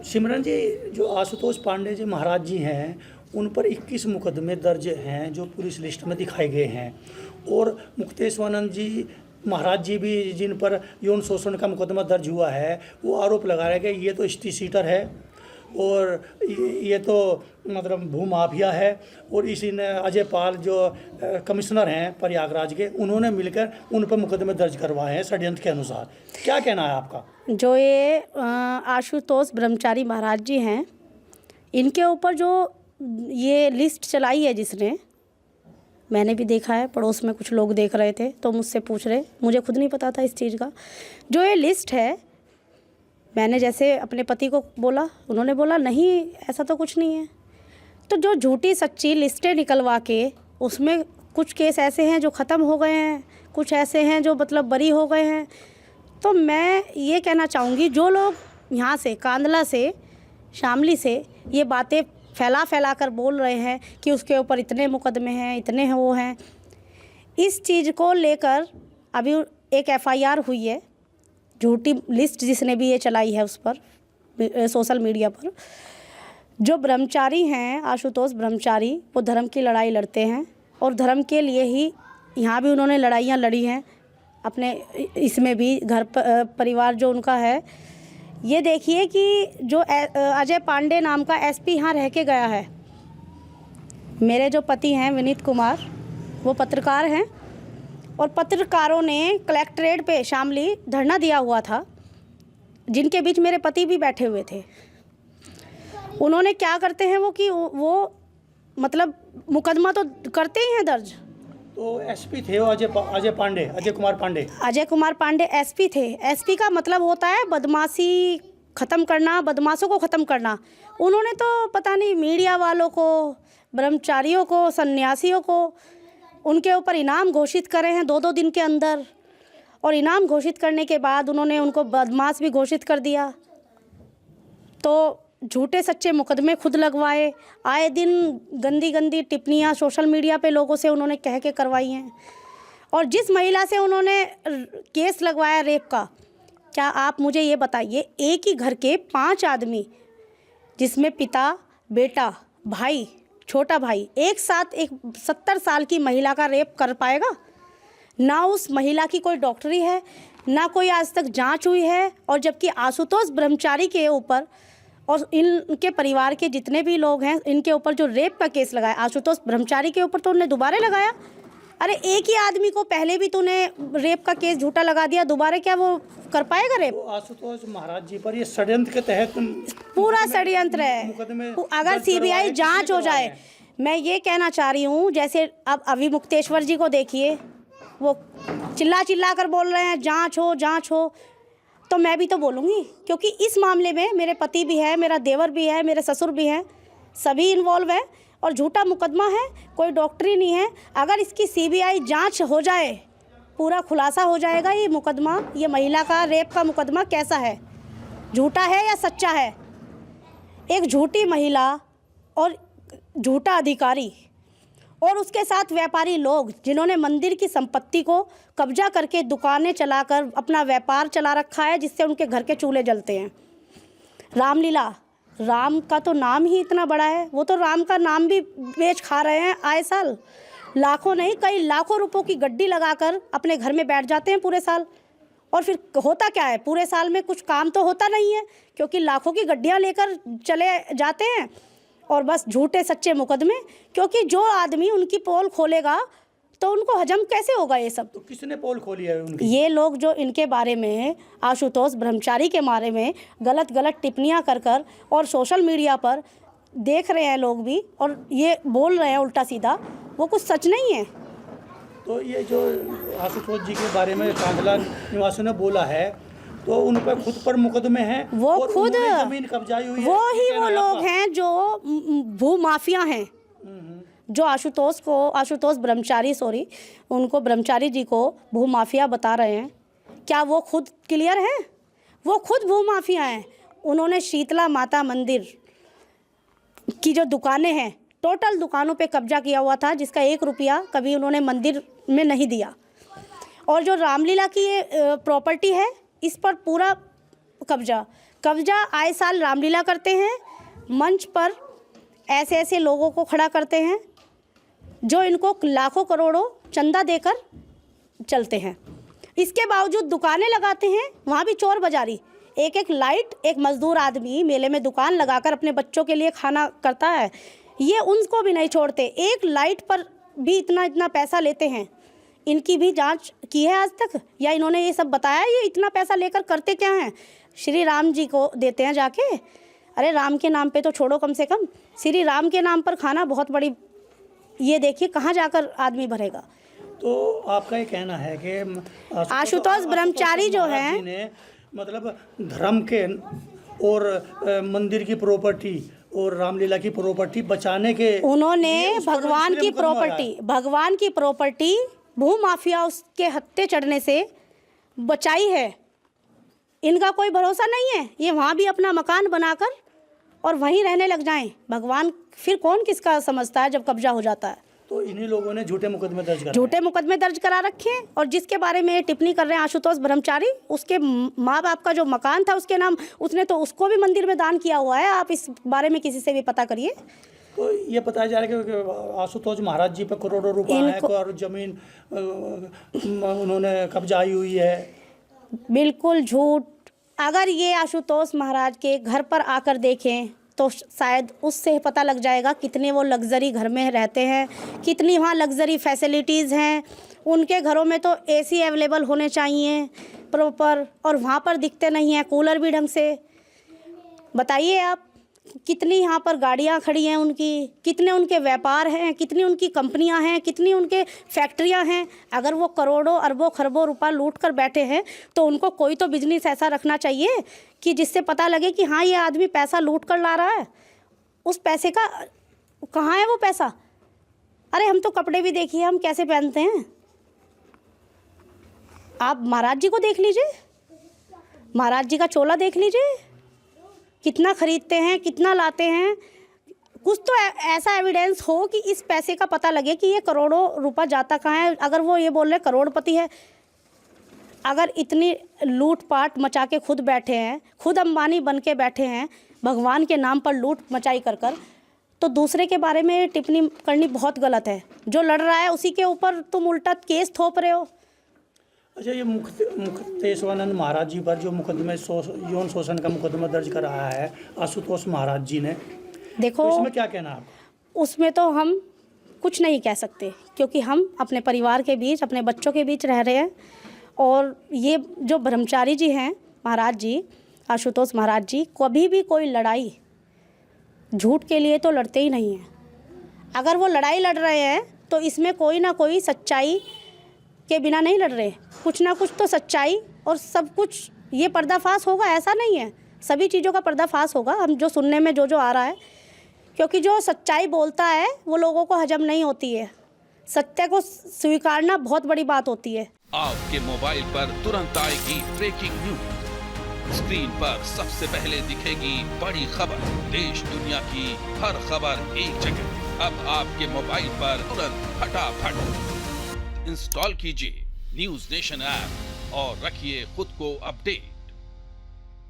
सिमरन जी, जो आशुतोष पांडे जी महाराज जी हैं, उन पर 21 मुकदमे दर्ज हैं जो पुलिस लिस्ट में दिखाए गए हैं। और मुक्तेश्वरानंद जी महाराज जी भी, जिन पर यौन शोषण का मुकदमा दर्ज हुआ है, वो आरोप लगा रहे कि ये तो स्टी सीटर है और ये तो मतलब भूमाफिया है। और इसी ने अजय पाल जो कमिश्नर हैं प्रयागराज के, उन्होंने मिलकर उन पर मुकदमे दर्ज करवाए हैं षड्यंत्र के अनुसार। क्या कहना है आपका? जो ये आशुतोष ब्रह्मचारी महाराज जी हैं, इनके ऊपर जो ये लिस्ट चलाई है जिसने, मैंने भी देखा है, पड़ोस में कुछ लोग देख रहे थे तो मुझसे पूछ रहे, मुझे खुद नहीं पता था इस चीज़ का। जो ये लिस्ट है, मैंने जैसे अपने पति को बोला, उन्होंने बोला नहीं ऐसा तो कुछ नहीं है। तो जो झूठी सच्ची लिस्टें निकलवा के, उसमें कुछ केस ऐसे हैं जो ख़त्म हो गए हैं, कुछ ऐसे हैं जो मतलब बरी हो गए हैं। तो मैं ये कहना चाहूँगी, जो लोग यहाँ से कांदला से, शामली से ये बातें फैला कर बोल रहे हैं कि उसके ऊपर इतने मुकदमे हैं, इतने हैं, वो हैं, इस चीज़ को लेकर अभी एक FIR हुई है। झूठी लिस्ट जिसने भी ये चलाई है उस पर सोशल मीडिया पर। जो ब्रह्मचारी हैं, आशुतोष ब्रह्मचारी, वो धर्म की लड़ाई लड़ते हैं और धर्म के लिए ही यहाँ भी उन्होंने लड़ाइयाँ लड़ी हैं, अपने इसमें भी घर परिवार जो उनका है। ये देखिए कि जो अजय पांडे नाम का SP यहाँ रह के गया है। मेरे जो पति हैं विनीत कुमार, वो पत्रकार हैं और पत्रकारों ने कलेक्ट्रेट पे शामली धरना दिया हुआ था, जिनके बीच मेरे पति भी बैठे हुए थे। उन्होंने क्या करते हैं वो मतलब मुकदमा तो करते ही हैं दर्ज। तो SP थे वो अजय कुमार पांडे SP थे। SP का मतलब होता है बदमाशी ख़त्म करना, बदमाशों को ख़त्म करना। उन्होंने तो पता नहीं मीडिया वालों को, ब्रह्मचारियों को, सन्यासियों को, उनके ऊपर इनाम घोषित करे हैं 2-2 दिन के अंदर। और इनाम घोषित करने के बाद उन्होंने उनको बदमाश भी घोषित कर दिया। तो झूठे सच्चे मुकदमे खुद लगवाए, आए दिन गंदी गंदी टिप्पणियाँ सोशल मीडिया पे लोगों से उन्होंने कह के करवाई हैं। और जिस महिला से उन्होंने केस लगवाया रेप का, क्या आप मुझे ये बताइए, एक ही घर के 5 आदमी, जिसमें पिता, बेटा, भाई, छोटा भाई, एक साथ एक 70 साल की महिला का रेप कर पाएगा? ना उस महिला की कोई डॉक्टरी है, ना कोई आज तक जांच हुई है। और जबकि आशुतोष ब्रह्मचारी के ऊपर और इनके परिवार के जितने भी लोग हैं, इनके ऊपर जो रेप का केस लगाया, आशुतोष ब्रह्मचारी के ऊपर तो उन्होंने दोबारा लगाया। अरे एक ही आदमी को पहले भी तूने रेप का केस झूठा लगा दिया, दोबारा क्या वो कर पाएगा रेप? तो आशुतोष महाराज जी पर ये षड्यंत्र के तहत पूरा षड्यंत्र है। अगर CBI जांच हो जाए, मैं ये कहना चाह रही हूँ, जैसे अब अभी मुक्तेश्वर जी को देखिए, वो चिल्ला कर बोल रहे हैं जांच हो, तो मैं भी तो बोलूँगी, क्योंकि इस मामले में मेरे पति भी है, मेरा देवर भी है, मेरे ससुर भी हैं, सभी इन्वॉल्व हैं। और झूठा मुकदमा है, कोई डॉक्टरी नहीं है। अगर इसकी CBI जांच हो जाए, पूरा खुलासा हो जाएगा ये मुकदमा, ये महिला का रेप का मुकदमा कैसा है, झूठा है या सच्चा है। एक झूठी महिला और झूठा अधिकारी और उसके साथ व्यापारी लोग, जिन्होंने मंदिर की संपत्ति को कब्जा करके दुकानें चलाकर अपना व्यापार चला रखा है, जिससे उनके घर के चूल्हे जलते हैं। रामलीला, राम का तो नाम ही इतना बड़ा है, वो तो राम का नाम भी बेच खा रहे हैं आए साल। लाखों नहीं, कई लाखों रुपयों की गड्डी लगाकर अपने घर में बैठ जाते हैं पूरे साल। और फिर होता क्या है, पूरे साल में कुछ काम तो होता नहीं है, क्योंकि लाखों की गड्डियाँ लेकर चले जाते हैं और बस झूठे सच्चे मुकदमे। क्योंकि जो आदमी उनकी पोल खोलेगा तो उनको हजम कैसे होगा ये सब? तो किसने पोल खोली है उनकी? ये लोग जो इनके बारे में, आशुतोष ब्रह्मचारी के बारे में गलत टिप्पणियाँ कर और सोशल मीडिया पर देख रहे हैं लोग भी, और ये बोल रहे हैं उल्टा सीधा, वो कुछ सच नहीं है। तो ये जो आशुतोष जी के बारे में कांदला निवासियों ने बोला है, तो उन पर खुद पर मुकदमे हैं, वो खुद जमीन कब्जाई हुई है, वो लोग हैं जो भू माफिया हैं, जो आशुतोष ब्रह्मचारी उनको ब्रह्मचारी जी को भू माफिया बता रहे हैं। क्या वो खुद क्लियर हैं? वो खुद भू माफिया हैं। उन्होंने शीतला माता मंदिर की जो दुकानें हैं, टोटल दुकानों पे कब्जा किया हुआ था, जिसका 1 रुपया कभी उन्होंने मंदिर में नहीं दिया। और जो रामलीला की ये प्रॉपर्टी है, इस पर पूरा कब्जा कब्जा आए साल रामलीला करते हैं, मंच पर ऐसे ऐसे लोगों को खड़ा करते हैं जो इनको लाखों करोड़ों चंदा देकर चलते हैं। इसके बावजूद दुकानें लगाते हैं, वहाँ भी चोर बाजारी। एक एक लाइट, एक मजदूर आदमी मेले में दुकान लगाकर अपने बच्चों के लिए खाना करता है, ये उनको भी नहीं छोड़ते। एक लाइट पर भी इतना इतना पैसा लेते हैं। इनकी भी जांच की है आज तक, या इन्होंने ये सब बताया? ये इतना पैसा लेकर करते क्या हैं? श्री राम जी को देते हैं जाके। अरे राम के नाम पे तो छोड़ो, कम से कम श्री राम के नाम पर खाना बहुत बड़ी, ये देखिए कहाँ जाकर आदमी भरेगा। तो आपका ये कहना है कि आशुतोष ब्रह्मचारी जो है, ने मतलब धर्म के और मंदिर की प्रॉपर्टी और रामलीला की प्रॉपर्टी बचाने के उन्होंने लिए उस पर भगवान की मुकदमा लगाया। भगवान की प्रॉपर्टी भू माफिया उसके हत्थे चढ़ने से बचाई है। इनका कोई भरोसा नहीं है, ये वहाँ भी अपना मकान बनाकर और वहीं रहने लग जाएं। भगवान फिर कौन किसका समझता है जब कब्जा हो जाता है। तो इन्हीं लोगों ने झूठे मुकदमे दर्ज कराए। झूठे मुकदमे दर्ज करा रखे हैं। और जिसके बारे में ये टिप्पणी कर रहे हैं आशुतोष ब्रह्मचारी, उसके माँ बाप का जो मकान था उसके नाम, उसने तो उसको भी मंदिर में दान किया हुआ है। आप इस बारे में किसी से भी पता करिए। तो ये बताया जा रहा है कि आशुतोष महाराज जी पर करोड़ों रुपए है और जमीन उन्होंने कब्जाई हुई है। बिल्कुल झूठ। अगर ये आशुतोष महाराज के घर पर आकर देखें तो शायद उससे पता लग जाएगा कितने वो लग्जरी घर में रहते हैं, कितनी वहाँ लग्जरी फैसिलिटीज़ हैं। उनके घरों में तो एसी अवेलेबल होने चाहिए प्रॉपर, और वहाँ पर दिखते नहीं हैं कूलर भी ढंग से। बताइए आप, कितनी यहाँ पर गाड़ियाँ खड़ी हैं उनकी, कितने उनके व्यापार हैं, कितनी उनकी कंपनियाँ हैं, कितनी उनके फैक्ट्रियाँ हैं। अगर वो करोड़ों अरबों खरबों रुपया लूट कर बैठे हैं तो उनको कोई तो बिजनेस ऐसा रखना चाहिए कि जिससे पता लगे कि हाँ ये आदमी पैसा लूट कर ला रहा है। उस पैसे का कहाँ है वो पैसा? अरे हम तो कपड़े भी देखिए हम कैसे पहनते हैं। आप महाराज जी को देख लीजिए, महाराज जी का चोला देख लीजिए, कितना खरीदते हैं, कितना लाते हैं। कुछ तो ऐसा एविडेंस हो कि इस पैसे का पता लगे कि ये करोड़ों रुपया जाता कहाँ है। अगर वो ये बोल रहे करोड़पति है, अगर इतनी लूटपाट मचा के खुद बैठे हैं, खुद अंबानी बन के बैठे हैं भगवान के नाम पर लूट मचाई कर कर, तो दूसरे के बारे में टिप्पणी करनी बहुत गलत है। जो लड़ रहा है उसी के ऊपर तुम उल्टा केस थोप रहे हो। अच्छा, ये मुक्तेश्वरानंद महाराज जी पर जो मुकदमे यौन शोषण का मुकदमा दर्ज कराया है आशुतोष महाराज जी ने, देखो तो इसमें क्या कहना आप? उसमें तो हम कुछ नहीं कह सकते, क्योंकि हम अपने परिवार के बीच, अपने बच्चों के बीच रह रहे हैं। और ये जो ब्रह्मचारी जी हैं महाराज जी, आशुतोष महाराज जी, कभी भी कोई लड़ाई झूठ के लिए तो लड़ते ही नहीं हैं। अगर वो लड़ाई लड़ रहे हैं तो इसमें कोई ना कोई सच्चाई के बिना नहीं लड़ रहे। कुछ ना कुछ तो सच्चाई और सब कुछ ये पर्दाफाश होगा, ऐसा नहीं है सभी चीज़ों का पर्दाफाश होगा। हम जो सुनने में जो आ रहा है, क्योंकि जो सच्चाई बोलता है वो लोगों को हजम नहीं होती है। सत्य को स्वीकारना बहुत बड़ी बात होती है। आपके मोबाइल पर तुरंत आएगी ब्रेकिंग न्यूज। स्क्रीन पर सबसे पहले दिखेगी बड़ी खबर। देश दुनिया की हर खबर एक जगह। अब आपके मोबाइल पर तुरंत फटाफट इंस्टॉल कीजिए न्यूज़ नेशन ऐप और रखिए खुद को अपडेट।